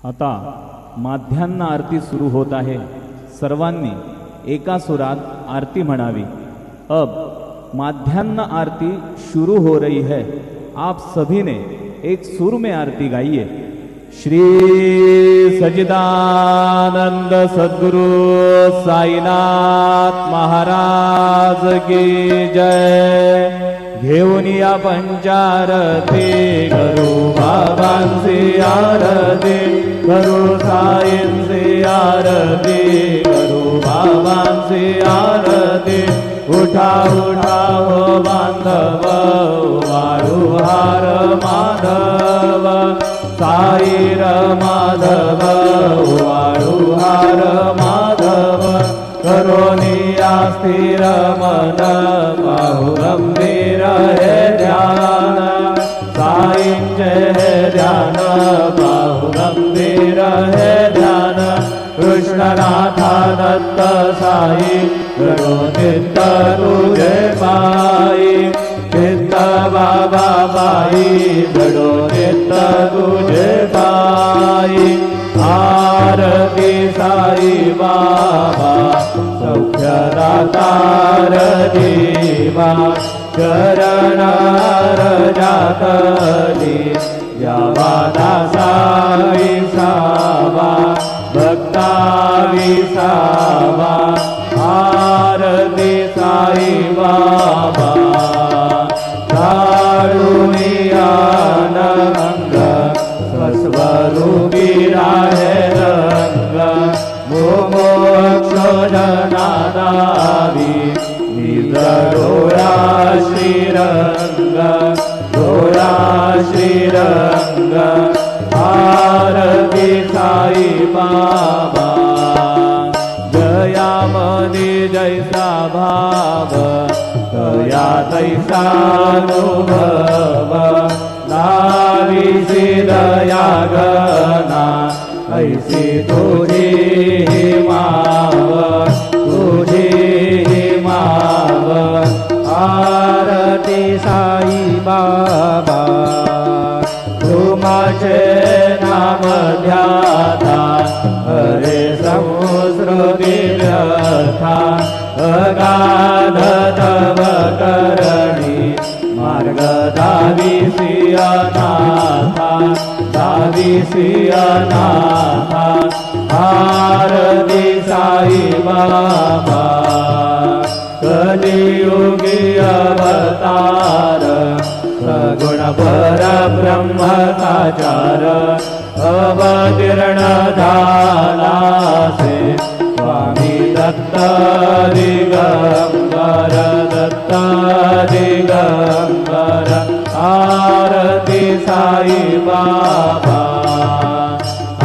आता माध्यान्ह आरती सुरू होत आहे। सर्वांनी एका सुरात आरती म्हणावी। अब माध्यान्ह आरती शुरू हो रही है। आप सभी ने एक सुर में आरती गाइए। श्री सच्चिदानंद सद्गुरु साईनाथ महाराज की जय। घेऊन या पंचारती करू बाबांची आरती, करू साईंची आरती, करू बाबांची आरती। उठा उठा हो बांधव वाळू हार माधव, साईर माधव वाळू हार माधव। करोनिया स्थिर मन पाहु गंभीर हे ध्यान, साईंचे हे ध्यान पाहु गंभीर हे ध्यान। कृष्णनाथा दत्त साई गणो चित्त तुझे पाई, चित्त बाबा बाई गणो चित्त तुझे पाई। आरती साई बाबा सौख्यदातार देवा, चरण रजातली यावादा साई सावा, भक्ता विसावा। आरती साई बाबा काळुनियान अंग, स्वस्वरूपी राहे रंग। मोक्ष जनादावी निज डोळा श्रीरंग, डोळा श्रीरंग। आरती साई बाबा जया मनी जैसा भाव, तया तैसा अनुभव। नाविसी दया गना ऐसी तुझी माव, तुझी माव। आरती साई बाबा तुमाचे नाम ध्याता, हरे संस्कृती व्यथा। अगाध तव करणी मार्ग दाविसी अनाथा, दाविसी अनाथा। आरती साई बाबा कलियुगी अवतार, सगुण पर ब्रह्म साचार। अवतीर्ण झालासे स्वामी दत्त दिगंबर, दत्त दिगंबर। आरती साई बाबा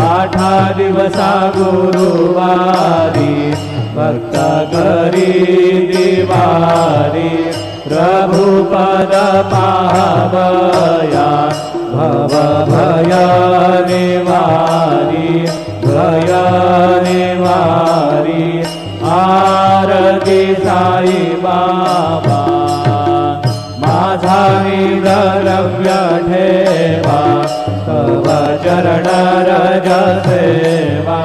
आठा दिवसा गुरुवारी, भक्त करी दिवारी। प्रभु पद पावया भव भय निवारी, भय निवारी। आरती साई बाबा माझा द्रव्य ठेवा, तव चरण रज सेवा।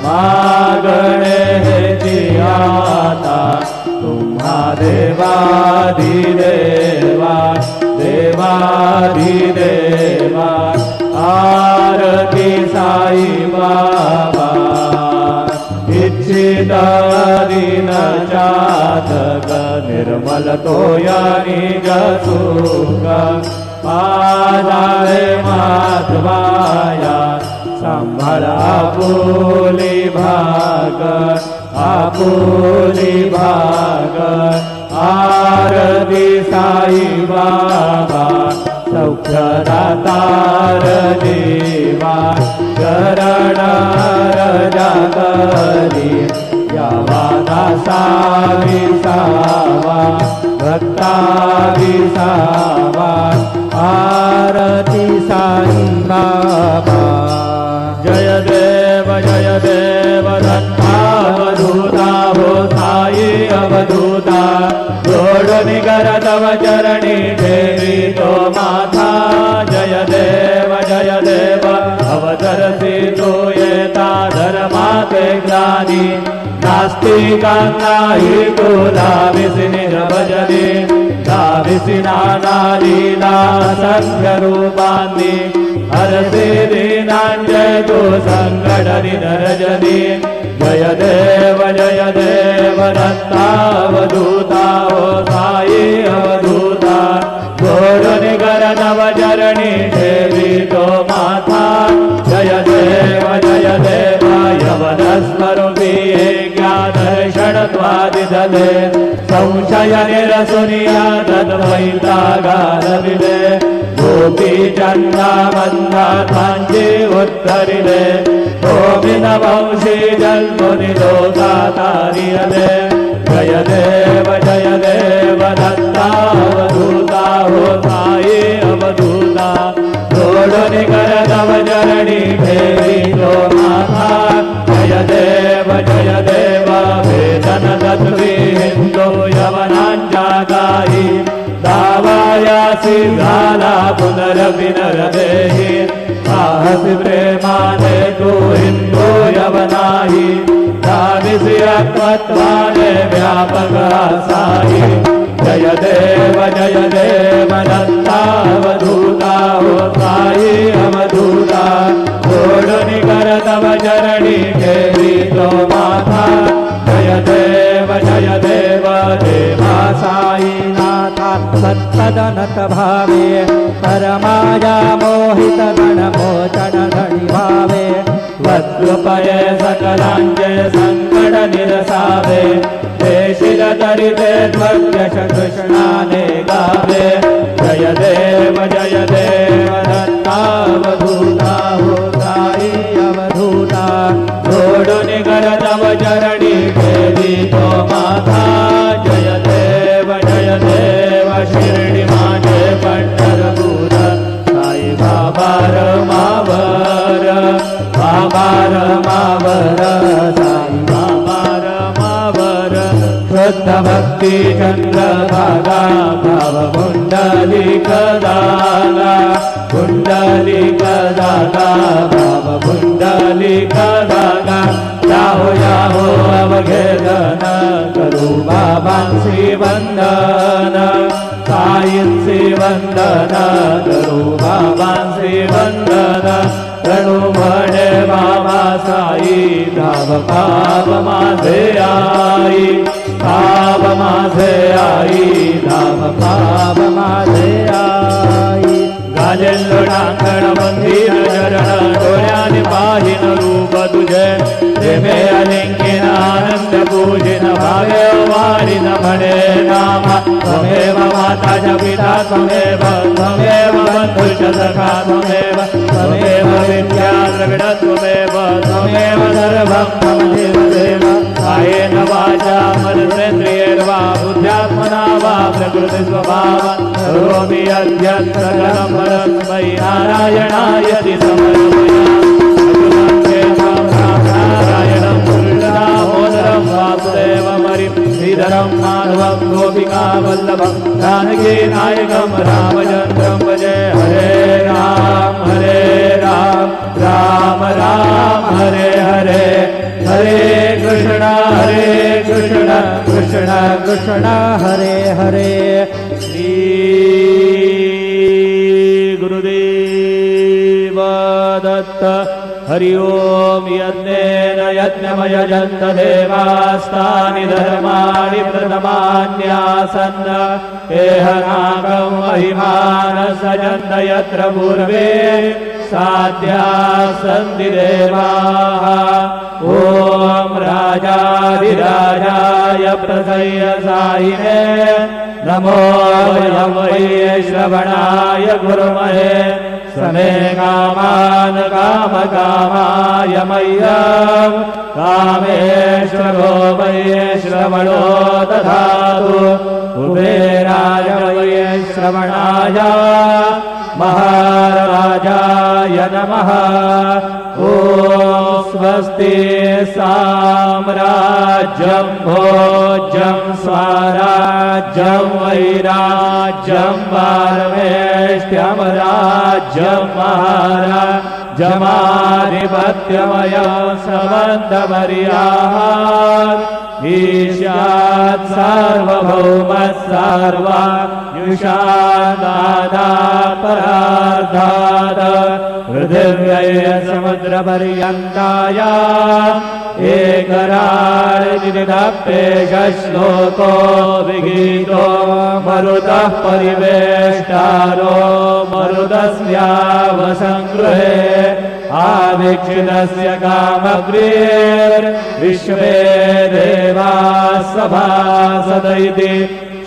मागणे हेची आता तुम्हा देवाधिदेवा, देवाधिदेवा। आरती साई बाबा इच्छित दीन चातक, निर्मल तोया निज सुख। आधारे माधवाया सांभाळ आपुली भाग, आपुली भाग। आरती साई बाबा सौख्यदातार देवा, चरण रजातली यावादा साविसावा, भक्ता विसावा। आरती साई बाबा जय देव धन्नावधूता हो साई अवधूता। जोड निगर तव चरणी ठेवी तो माथा। जय देव अवतरसी तो भजनानि नास्तिकान्नाहि तो दाविसि निर्भजने दाविसि नानालीला संख्यरूपान्नि हरसे दीनाञ्जतो सङ्कटनिधरजने जय देव दत्तावधूता हो साई अवधूता घोरनिकर नवचरणी देवी तो माता जय देव यवनस्मरुपि ज्ञादर्शनत्वादिदले संशय निरसुनिया तद्वैतागारविदे गोपी चन्दा मन्दाथाञ्जे उत्तरिले गोविनवंशी जन्मुनिलोकातारियले जय देव दत्तावधूता हो साई अवधूता घोरनिकर नवचरणी देवी तो माता जय देव वेदन तत्वी हिंदो यवनांजागाही दावायासी झाला पुनरविनरदेहि साहसी प्रेमाने तू हिंदो यवनाही दाविसी अत्वत्वाने व्यापक साई जय देव दत्तावधूता हो साई अवधूता घोरनिकर तव चरणी देवी तो माता जय देव देवा साई नाथा सत्तदनत भावे परमाया मोहित गणमोचन धनि भावे वद्रुपये सकलांजे संकट निरसावे देशिल दरिते ध्वजश कृष्णाने गावे जय देव दत्तावधूता हो साई अवधूता घोरनिकर तव चरणी देवी तो माता जय देव शिर्डी माझे पंढरपूर साई बाबा रमावर साई बाबा रमावर शुद्ध भक्ती चंद्रभागा भाव कुंडलिक दागा भाव कुंडलिक दागा याहो अवघेदन करू बाबांसी वंदन साईंसी वंदन करू बाबांसी वंदन रणू म्हणे बाबा साई धाव पाप माझे आई धाव पाप माझे आई गाजेल्लो टांगण मंदिर चरण डोळ्याने पाहिन रूप तुझे प्रेमे अलिंगिन आनंद पूजिन भावे वारिन म्हणे नाम त्वमेव माता च पिता त्वमेव बंधुश्च सखा त्वमेव विद्या द्रविड त्वमेव सर्वं त्वमेव देव कायेन वाचा मनसेन्द्रियैर्वा बुद्ध्यात्मना वा प्रकृति स्वभावं करोमि यद्यत्सकलं परस्मै नारायणायति समर्पयामि दामोदरं वासुदेवमरिं श्रीधरं माधवं गोपिकावल्लभं जानकी नायकं रामचन्द्रं भजे हरे राम राम राम हरे हरे हरे कृष्ण कृष्ण कृष्ण हरे हरे श्री गुरुदेव दत्त हरि ओम यज्ञेन यज्ञमयजन्त देवास्तानि धर्माणि प्रथमान्यासन् एहनागं महिमान सजन्त यत्र पूर्वे साध्यासन्ति देवाः ॐ राजाधिराजाय प्रसय्यसायिने नमो वै श्रवणाय गुरुमहे समे कामान् कामकामाय मह्यं कामेश्वरो वै श्रवणो दधातु कुबेराय वै श्रवणाय महाराजाय नमः ॐ स्वस्ति साम्राज्यं भोज्यं स्वराज्यं वैराज्यं पारमेष्ट्यं राज्यं महाराज्यं जमाधिपत्यमय सबन्धपर्याः ईशात् सार्वभौमः सर्वायुषादादा परार्धात् पृथिव्यै समुद्रपर्यन्ताया एकराळिनिदप्पेष श्लोको विगीतो मरुतः परिवेष्टारो मरुतस्यावसङ्गृहे आवीक्षितस्य कामग्रीर्विश्वे देवाः सभासद इति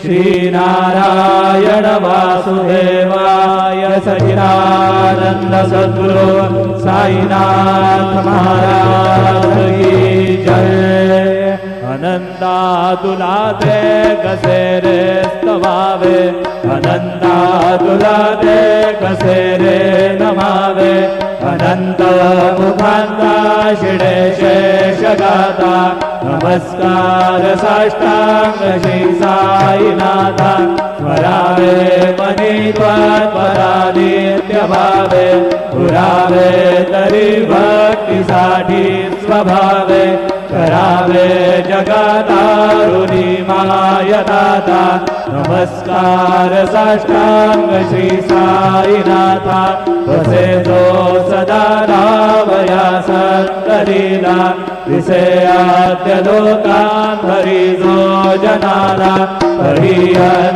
श्रीनारायण वासुदेवाय सच्चिदानन्द सद्गुरु साईनाथ महाराज की जय। अनन्तातुलाते कसे रे स्तवावे अनन्तातुलाते कसे रे नमावे अनंत मुखांता शिडे शेषगाता नमस्कार साष्टांग श्री साईनाथा स्मरावे मनी त्वत्परा नित्य भावे पुरावे तरी भक्तीसाठी स्वभावे करावे जगदारुणी मायदाता नमस्कार साष्टांग श्री साईनाथा वसे तो सदा रावया संतरीला विषयाद्य लोकांतरी जो जनाला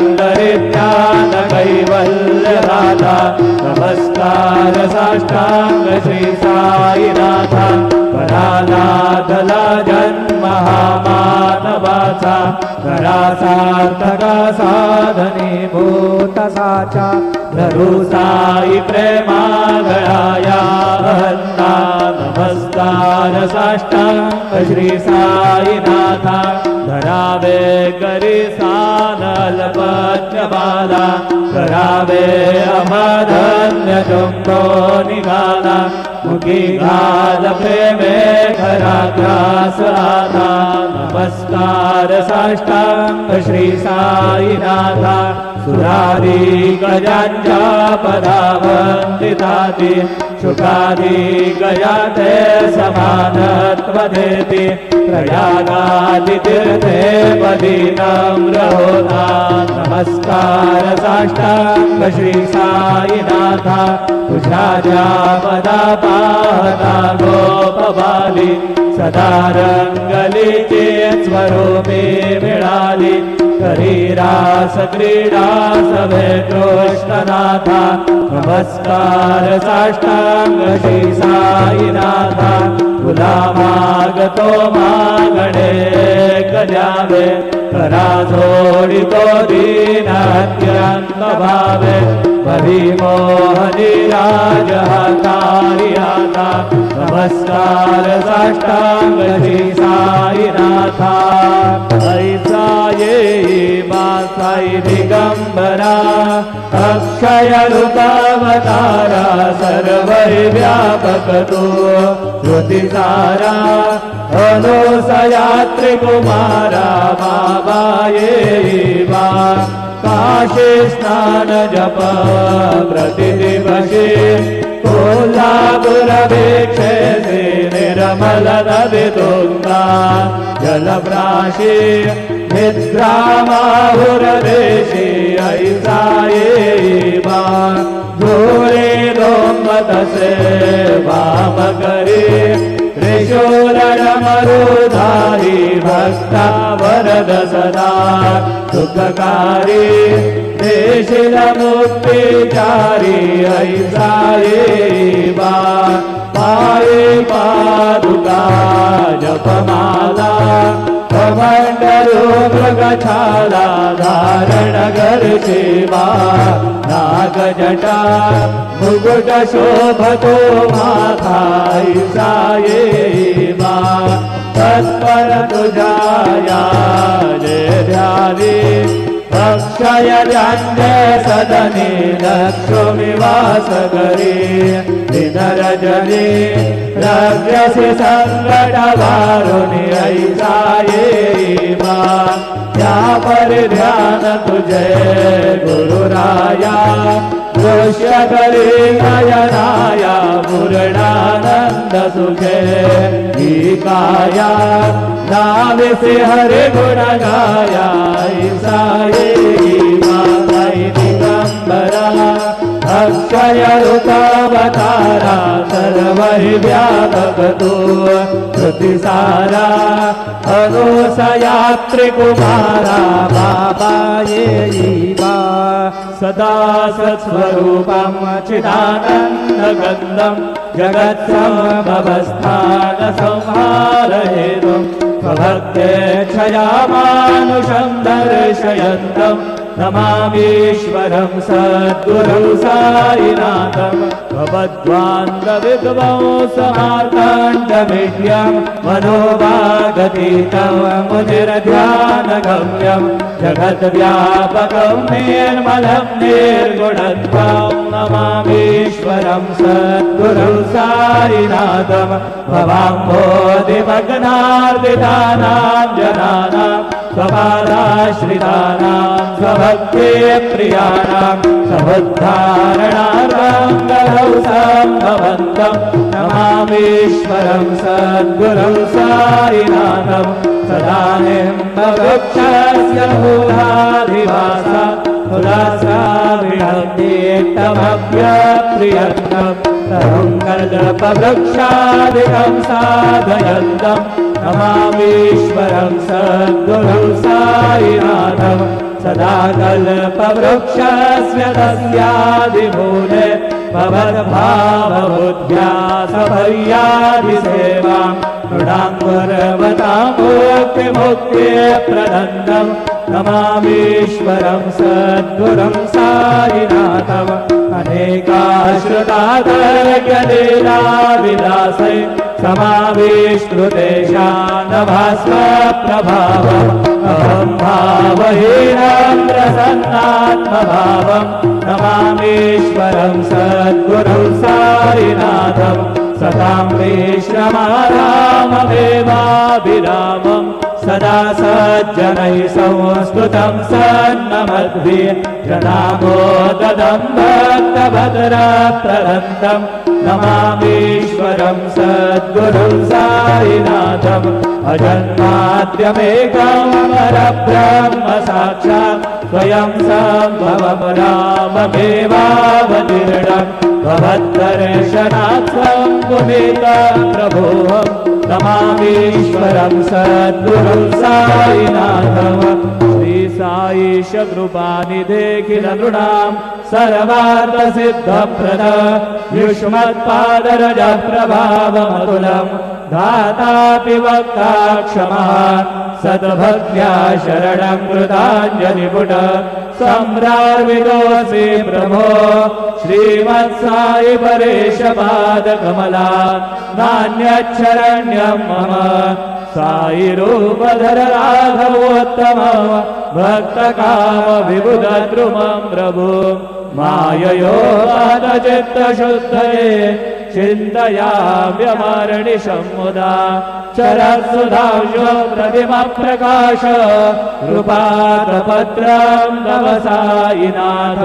परियंतरित्यान कैवल्यदाता नमस्कार साष्टांग श्री साईनाथा परानाथला जन्म हा मानवाचा खरा सार्थका साधनी भूत साचा धरू साई प्रेमा गळाया हन्ना नमस्कार साष्टांग श्री साईनाथा धरावे करी सानलपत्यबाला करावे अमधन्य चुंबो निघाला मुखी घाल प्रेमे खरा ग्रास आला नमस्कार साष्टांग श्री साईनाथा सुरारी गजांच्या पदावंदिताती शुकादी गयाते समानत्व देती प्रयागादि तीर्थे पदी नम्र होता नमस्कार साष्टांग श्री साईनाथा तुझ्या ज्या पदा पाहता गोपबाली सदा रंगलीची स्वरूपी मिळाली करी रास क्रीडा सभे कृष्णनाथा नमस्कार साष्टांग श्री साईनाथा तुला मागतो मागणे गजावे करा जोडितो दीन अत्यंत भावे परिमोहनी राज हातारी आता नमस्कार साष्टांग श्री साईनाथा ऐसा ये साई दिगंबरा अक्षय रूपावतारा सर्वै व्यापक तू श्रुति सारा अनुसयात्री कुमारा बाबा ये बा काशी स्नान जप प्रतिदिवशी कोल्हापुर भिक्षे निर्मल नदी तुंगा जलप्राशी निद्रामाहुर देशी ऐसा ये बा झोरे दोमत से वाम करी त्रिशूलमरुधारी भक्ता वरद सदा सुखकारी देशिल मुक्तिचारी ऐसा ये बा पाये पादुका जपमाला कमंडलू मृगछाला धारण करची बा नाग जटा मुकुट शोभतो माथा ऐसा ये बा तत्पर तुझा या जय ध्यानी अक्षय जान्य सदनी लक्ष्मी वास करी दिन रजनी रव्यसी संकट वारुणी ऐसा ये बा त्या पर ध्यान तुझे गुरुराया दृश्य सकले नयनाय पूर्णानंद सुखे काया नाविसे हरे गुण गाया ईसाये माताई दिगंबरा अक्षय रूपावतारा सर्वहि व्यापक तू श्रुतिसारा अनुसयात्रि कुमारा बाबा ये सदा सत्स्वरूपं चिदानन्दगन्धं जगत्समवस्थान संहारहेतुं स्वभक्तेच्छयामानुषं दर्शयन्तं नमामीश्वरं सद्गुरुं साईनाथं भवद्वान्तविद्वंसमार्ताण्डमीड्यं मनोभागतीतं मुनिर्ध्यानगम्यं जगद्व्यापकं निर्मलं निर्गुणत्वं नमामीश्वरं सद्गुरुं साईनाथं भवाम्भोधिमग्नार्दितानां जनानां स्वपादाश्रितानां स्वभक्ते प्रियाणां समुद्धारणार्थं गलौ सम्भवन्तं नमामीश्वरं सद्गुरुं साईनाथं सदानिम्बवृक्षस्य मूलाधिवासा तुलसाभिषक्तेक्तमव्यप्रियन्तं तरुं कल्पवृक्षादिकं साधयन्तं नमामीश्वरं सद्गुरुं साईनाथं सदा कल्पवृक्षस्य तस्यादिमूले भवद्भावबुद्ध्या सभय्यादिसेवां नृणाङ्कुर्वतां मुक्तिप्रदन्तं नमामीश्वरं सद्गुरुं साईनाथम् अनेकाश्रुतादर्गलीलाविलासै समाविष्कृतेशानभास्वप्रभावम् अहं भावहीनं प्रसन्नात्मभावं नमामीश्वरं सद्गुरुं साईनाथम् सतां विश्रमाराममेवाभिरामं सदा सज्जनैः संस्तुतं सन्नमद्भिः जनामोददं भक्तभद्रप्रदन्तं नमामीश्वरं सद्गुरुं साईनाथम् अजन्माद्यमेकं परब्रह्म साक्षात् स्वयं सम्भवं राममेवावतीर्णं भवद्दर्शनात् सम्भुमितं प्रभोः नमामीश्वरं सद्गुरुं साईनाथम् श्री साईश कृपानिधेखिल नृणां सर्वार्थसिद्धप्रद युष्मत्पादरज प्रभावमतुलं धातापि वक्ता क्षमः सद्भक्त्या शरणं कृताञ्जलिपुट सम्रार्विदोऽसि प्रभो श्रीमत्साई परेश पादकमला नान्यच्छरण्यं मम साई रूपधर राघवोत्तमं भक्तकाम विबुधद्रुमं प्रभु माययोपादचित्तशुद्धये चिन्तयाम्यमर्निशं मुदा शरत्सुधांशो प्रतिमप्रकाश कृपात्रपत्रं तव साईनाथ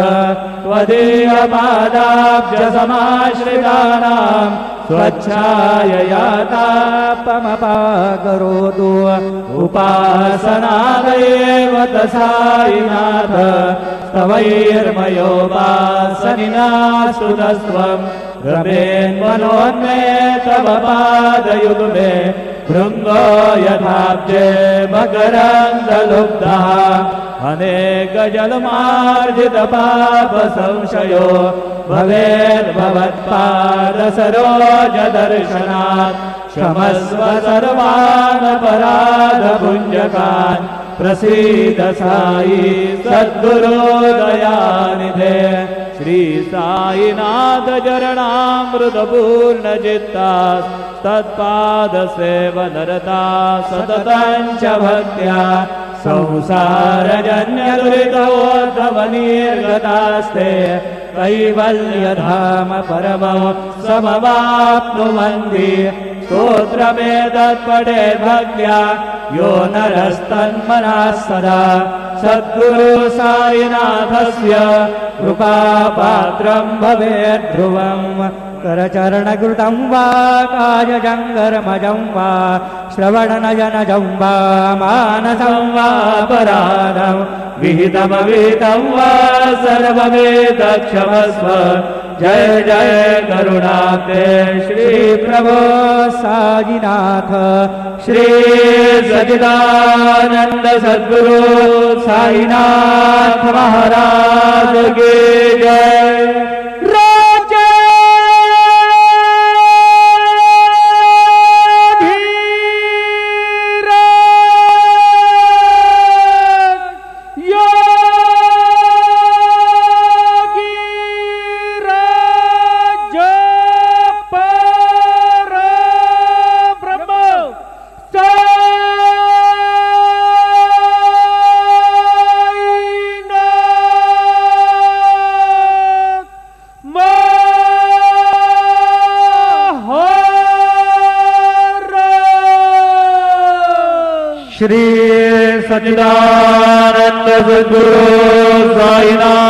त्वदीयपादाब्जसमाश्रितानां स्वच्छाययातापमपाकरोतु उपासनादयेव साईनाथ स्तवैर्मयोपासनिना स्तुतस्त्वं रमेन्मनोन्मे तव पादयुग्मे भृङ्गो यथाब्जे मकरन्दलुब्धः अनेकजलमार्जितपापसंशयो भवेद्भवत्पादसरोजदर्शनात् क्षमस्व सर्वानपराधभुञ्जकान् प्रसीद साई सद्गुरोदयानिधे श्री साईनाथ चरणामृतपूर्णचित्ता तत्पादसेवनरता सततं च भक्त्या संसारजन्यदुरितोद्धवनिर्गतास्ते कैवल्यधाम परमं समवाप्नुवन्ति स्तोत्रमेतत्पठेद् भक्त्या यो नरस्तन्मनः सदा स सद्गुरु साईनाथस्य कृपापात्रं भवेत् ध्रुवम् करचरणकृतं वा कायजङ्गरमजं वा श्रवणनयनजं वा मानसं वा पराधं विहितमविहितं वा सर्वमेतत्क्षमस्व जय जय करुणाब्धे श्री प्रभो साईनाथ श्री सच्चिदानंद सद्गुरु साईनाथ महाराज की जय। श्री सच्चिदानंद सद्गुरु साईनाथ